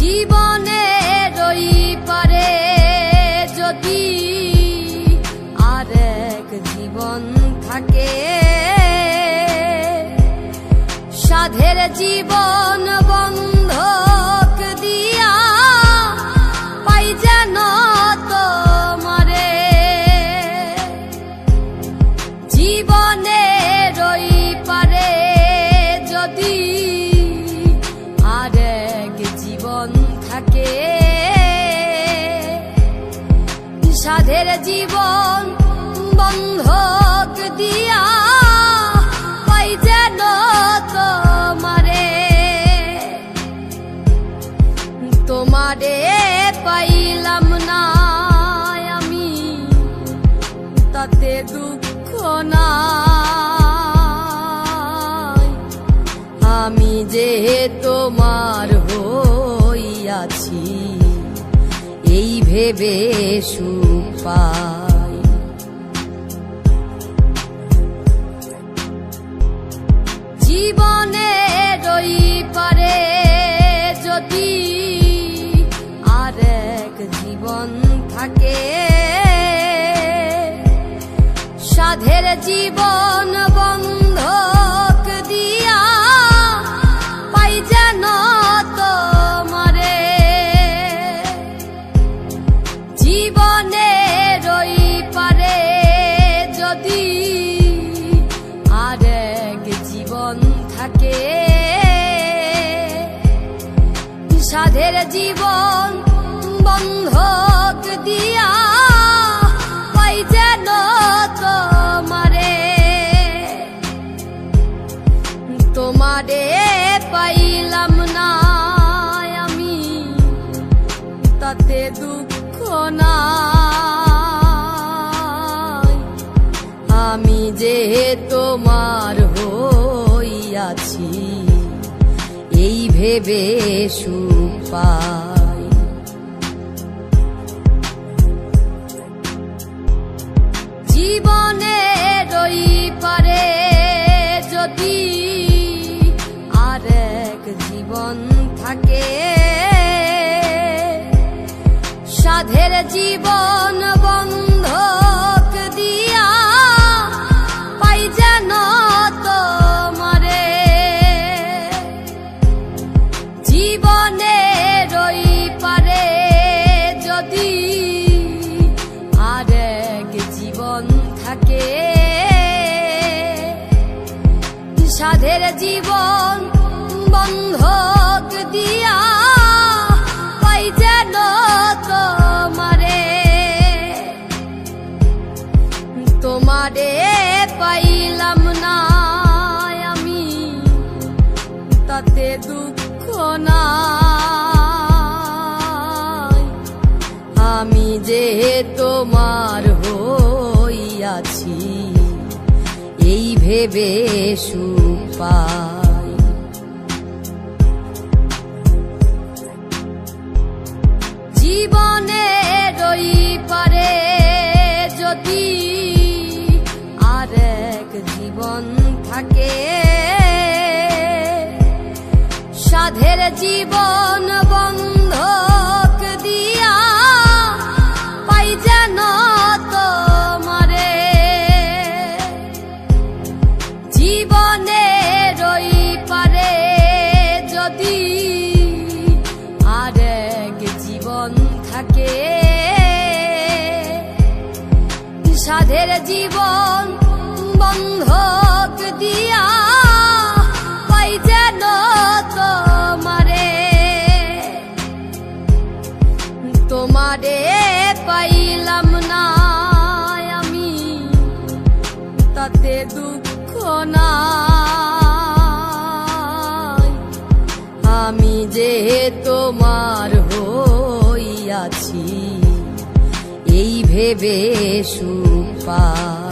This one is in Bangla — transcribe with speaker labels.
Speaker 1: জীবনের ওই পারে যদি আরেক জীবন থাকে, সাধের জীবন বন্ধক দিয়া পাই যেন তোমারে। জীবনের ওই পারে যদি আরেক জীবন থাকে, সাধের জীবন বন্ধক দিয়া পাই যেন তোমারে। তোমারে পাইলাম না আমি, তাতে দুঃখ নাই। আমি যে তোমার হইয়াছি এই ভেবে সুখ পাই। জীবনের ওই পারে যদি আরেক জীবন থাকে, সাধের জীবন বন্ধক দিয়া পাই যেন তোমারে। জীবনের ওই পারে যদি আরেক জীবন থাকে, সাধের জীবন বন্ধক দিয়া পাই যেন তোমারে। তোমারে পাইলাম না আমি, তাতে দুঃখ নাই। আমি যে তোমার হইয়াছি এই ভেবে সুখ পাই। জীবনের ওই পারে যদি আরেক জীবন থাকে, সাধের জীবন বন্ধক দিয়া পাই যেন তোমারে। জীবনের ওই পারে যদি আরেক জীবন থাকে, সাধের জীবন বন্ধক দিয়া পাই যেন তোমারে। তোমারে পাইলাম না আমি, তাতে দুঃখ নাই। আমি যে তোমার হইয়াছি এই ভেবে সুখ পাই। জীবনের ওই পারে যদি আরেক জীবন থাকে, সাধের জীবন বন্ধক দিয়া পাই যেন তোমারে। জীবনের ওই পারে যদি আরেক জীবন থাকে, সাধের জীবন বন্ধক দিয়া পাই যেন তোমারে। তোমারে পাইলাম না আমি, তাতে দুঃখ নাই। আমি যে তোমার হইয়াছি এই ভেবে সুখ পাই।